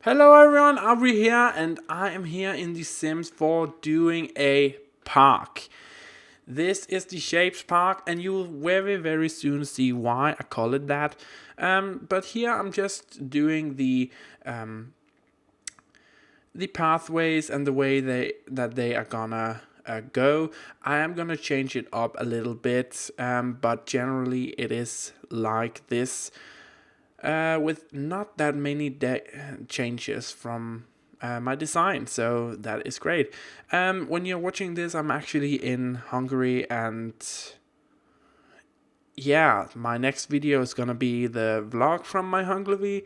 Hello everyone, Auvbri here, and I am here in The Sims 4 doing a park. This is the Shapes Park, and you will very soon see why I call it that. But here I'm just doing the pathways and the way that they are gonna go. I am gonna change it up a little bit, but generally it is like this. With not that many changes from my design, so that is great. When you're watching this, I'm actually in Hungary, and yeah, my next video is gonna be the vlog from my Hungary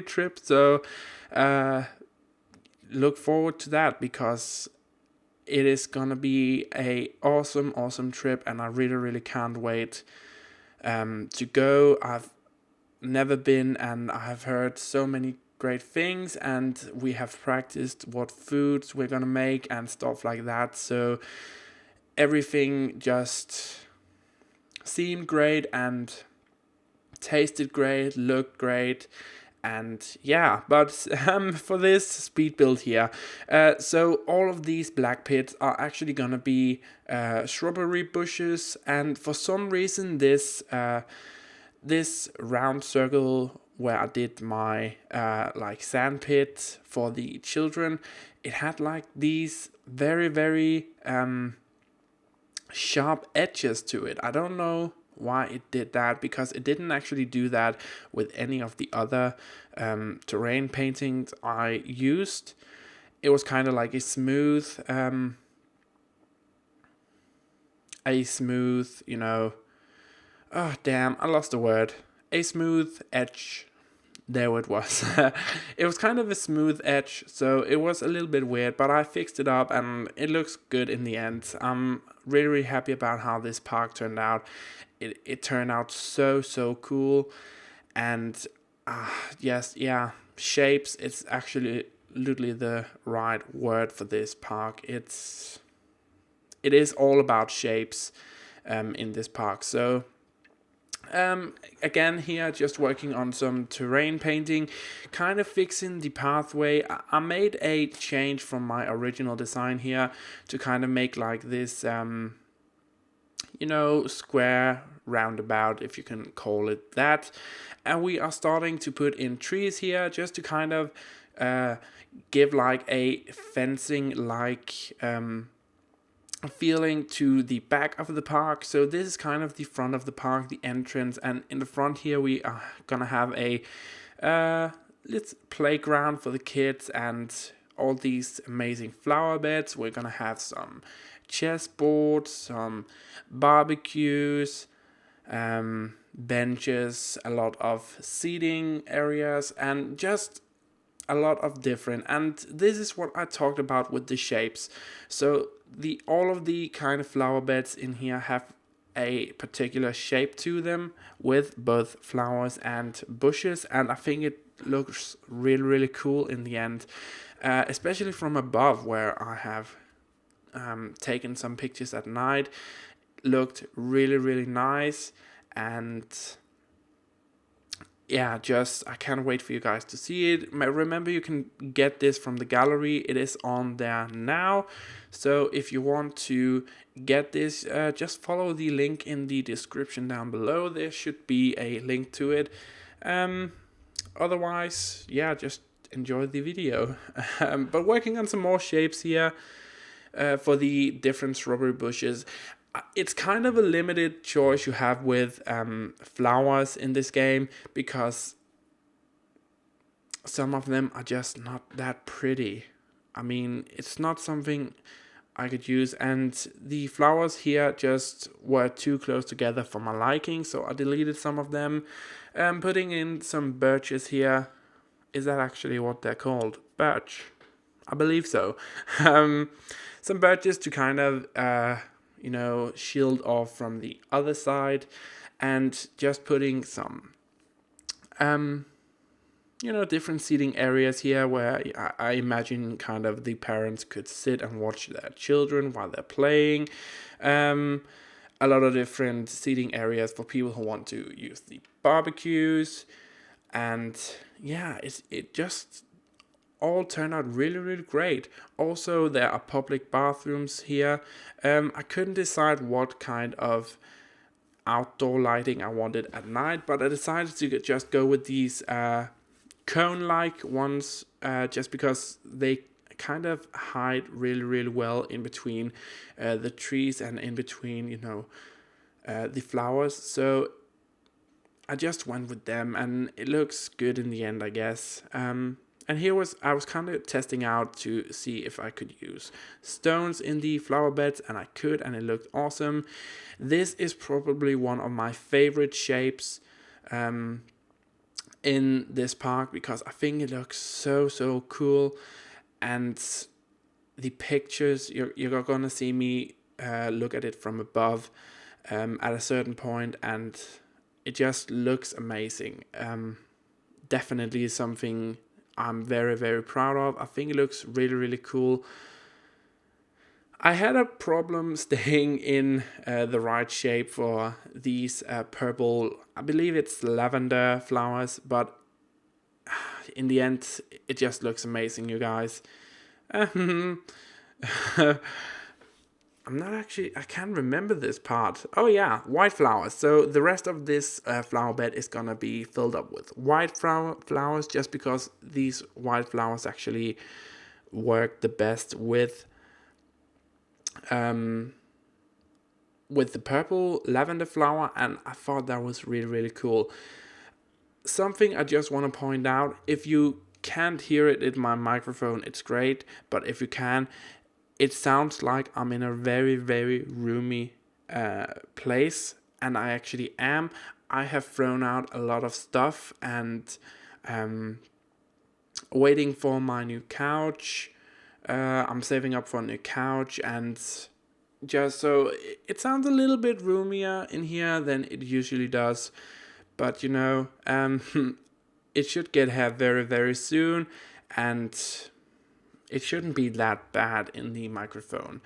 trip. So look forward to that, because it is gonna be a awesome trip, and I really can't wait to go. I've never been, and I've heard so many great things, and we have practiced what foods we're gonna make and stuff like that. So everything just seemed great and tasted great, looked great. And yeah, but for this speed build here, so all of these black pits are actually gonna be shrubbery bushes, and for some reason this round circle where I did my like sand pit for the children, it had like these very sharp edges to it. I don't know why it did that, because it didn't actually do that with any of the other terrain paintings I used. It was kind of like a smooth, you know, oh damn, I lost the word. A smooth edge. There it was. It was kind of a smooth edge, so it was a little bit weird, but I fixed it up and it looks good in the end. I'm really happy about how this park turned out. It turned out so cool, and yes, yeah, shapes, it's actually literally the right word for this park. It is all about shapes in this park. So again, here just working on some terrain painting, kind of fixing the pathway. I made a change from my original design here to kind of make like this you know, square roundabout, if you can call it that. And we are starting to put in trees here just to kind of give like a fencing like feeling to the back of the park. So this is kind of the front of the park, the entrance, and in the front here we are gonna have a little playground for the kids and all these amazing flower beds. We're gonna have some chessboards, some barbecues, benches, a lot of seating areas, and just a lot of different. And this is what I talked about with the shapes. So all of the kind of flower beds in here have a particular shape to them, with both flowers and bushes, and I think it looks really cool in the end, especially from above, where I have taken some pictures at night. Looked really nice, and yeah, just I can't wait for you guys to see it. Remember, you can get this from the gallery. It is on there now, so if you want to get this, just follow the link in the description down below. There should be a link to it. Otherwise, yeah, just enjoy the video. But working on some more shapes here for the different shrubbery bushes. It's kind of a limited choice you have with flowers in this game, because some of them are just not that pretty. I mean, it's not something I could use, and the flowers here just were too close together for my liking, so I deleted some of them. Putting in some birches here. Is that actually what they're called? Birch? I believe so. Some birches to kind of you know, shield off from the other side, and just putting some you know, different seating areas here where I imagine kind of the parents could sit and watch their children while they're playing. A lot of different seating areas for people who want to use the barbecues. And yeah, it just all turned out really, really great. Also, there are public bathrooms here. I couldn't decide what kind of outdoor lighting I wanted at night, but I decided to just go with these cone-like ones, just because they kind of hide really, really well in between the trees and in between, the flowers. So I just went with them, and it looks good in the end, I guess. And I was kind of testing out to see if I could use stones in the flower beds, and I could, and it looked awesome. This is probably one of my favorite shapes in this park, because I think it looks so cool. And the pictures, you're gonna see me look at it from above at a certain point, and it just looks amazing. Definitely something I'm very, very proud of. I think it looks really, really cool. I had a problem staying in the right shape for these purple, I believe it's lavender flowers, but in the end, it just looks amazing, you guys. I can't remember this part. Oh yeah, white flowers. So the rest of this flower bed is gonna be filled up with white flowers, just because these white flowers actually work the best with the purple lavender flower, and I thought that was really, really cool. Something I just want to point out, if you can't hear it in my microphone, it's great, but if you can, it sounds like I'm in a very, very roomy place, and I actually am. I have thrown out a lot of stuff, and waiting for my new couch. I'm saving up for a new couch, and just so it sounds a little bit roomier in here than it usually does. But it should get here very, very soon, and it shouldn't be that bad in the microphone.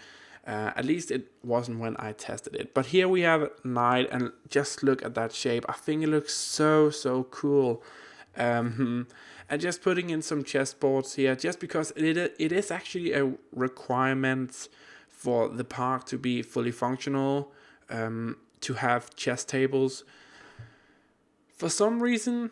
At least it wasn't when I tested it. But here we have night, and just look at that shape. I think it looks so cool. And just putting in some chessboards here, just because it is actually a requirement for the park to be fully functional, to have chess tables. For some reason,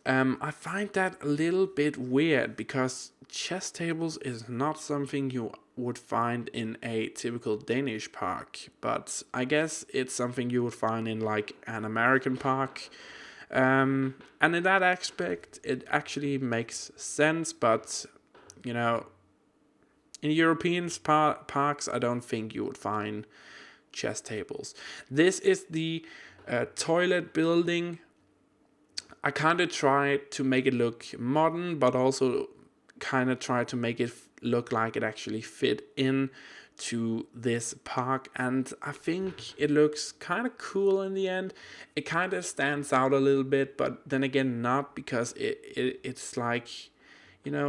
I find that a little bit weird, because chess tables is not something you would find in a typical Danish park, but I guess it's something you would find in like an American park. And in that aspect, it actually makes sense, but in European parks, I don't think you would find chess tables. This is the toilet building. I kind of tried to make it look modern, but also kind of tried to make it look like it actually fit in to this park, and I think it looks kind of cool in the end. It kind of stands out a little bit, but then again not, because it's like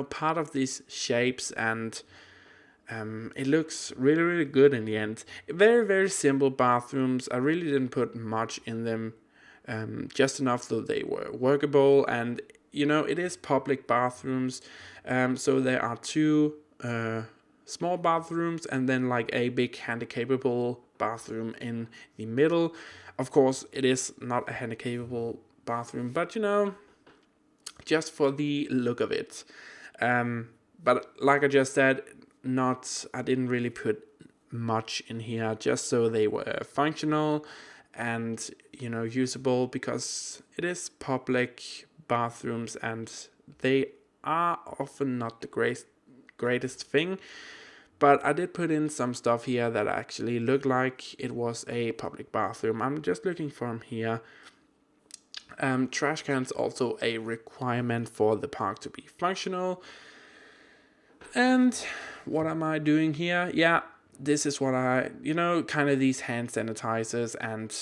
part of these shapes, and it looks really, really good in the end. Very, very simple bathrooms. I really didn't put much in them, just enough so they were workable, and it is public bathrooms, so there are two small bathrooms, and then like a big handicapable bathroom in the middle. Of course, it is not a handicapable bathroom, but just for the look of it. But like I just said, I didn't really put much in here, just so they were functional and usable, because it is public bathrooms and they are often not the greatest thing. But I did put in some stuff here that actually looked like it was a public bathroom. I'm just looking from here. Trash cans also a requirement for the park to be functional. And what am I doing here? Yeah, this is what kind of these hand sanitizers and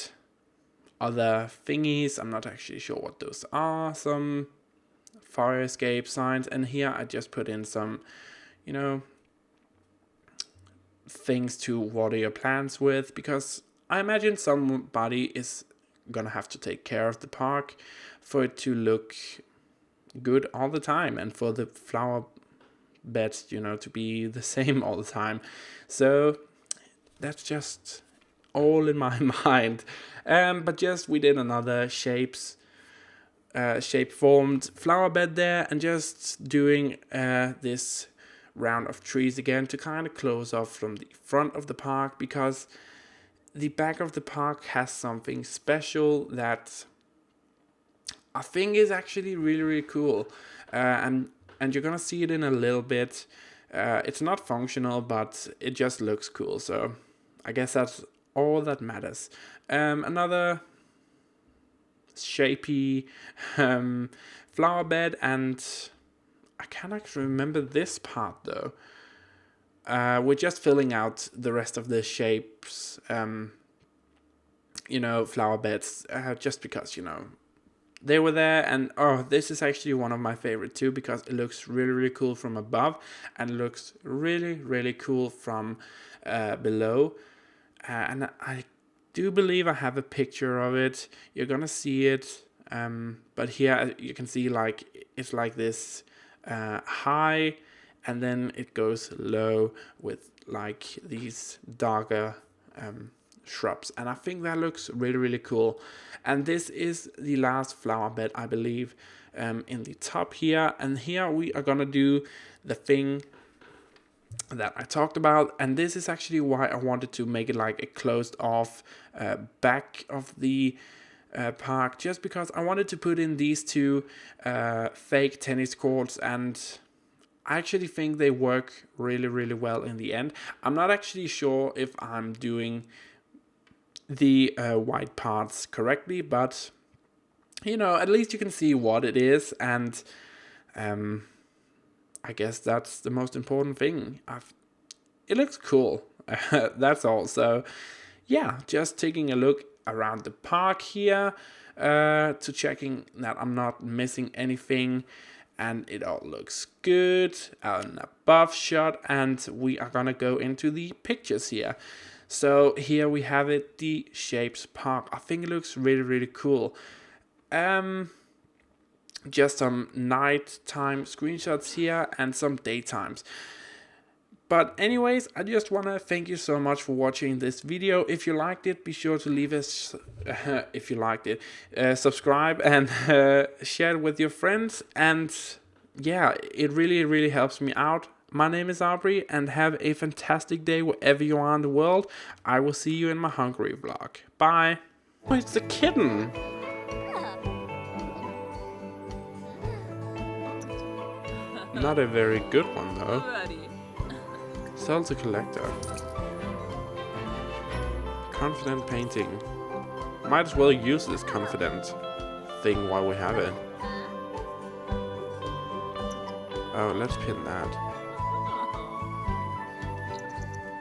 other thingies. I'm not actually sure what those are. Some fire escape signs. And here I just put in some, things to water your plants with, because I imagine somebody is gonna have to take care of the park for it to look good all the time, and for the flower beds, you know, to be the same all the time. So that's just all in my mind. But just we did another shape formed flower bed there, and just doing this round of trees again to kind of close off from the front of the park, because the back of the park has something special that I think is actually really, really cool. And you're gonna see it in a little bit. It's not functional, but it just looks cool. So I guess that's all that matters. Another shapy flower bed, and I can't actually remember this part though. We're just filling out the rest of the shapes, you know, flower beds, just because, you know, they were there. And this is actually one of my favorite too, because it looks really, really cool from above, and it looks really, really cool from below. And I do believe I have a picture of it. You're gonna see it, but here you can see like it's like this high, and then it goes low with like these darker shrubs, and I think that looks really, really cool. And this is the last flower bed, I believe, in the top here. And here we are gonna do the thing that I talked about, and this is actually why I wanted to make it like a closed off back of the park, just because I wanted to put in these two fake tennis courts, and I actually think they work really, really well in the end. I'm not actually sure if I'm doing the white parts correctly, but you know, at least you can see what it is, and I guess that's the most important thing. It looks cool. That's all. So yeah, just taking a look around the park here, to checking that I'm not missing anything, and it all looks good. An above shot, and we are gonna go into the pictures here. So here we have it, the Shapes Park. I think it looks really, really cool. Just some nighttime screenshots here and some daytimes. But anyways, I just want to thank you so much for watching this video. If you liked it, be sure to leave us, if you liked it, subscribe and share it with your friends. And yeah, it really, really helps me out. My name is Auvbri, and have a fantastic day wherever you are in the world. I will see you in my Hungary vlog. Bye. Oh, it's a kitten. Not a very good one though. Sells a collector. Confident painting. Might as well use this confident thing while we have it. Oh, let's pin that.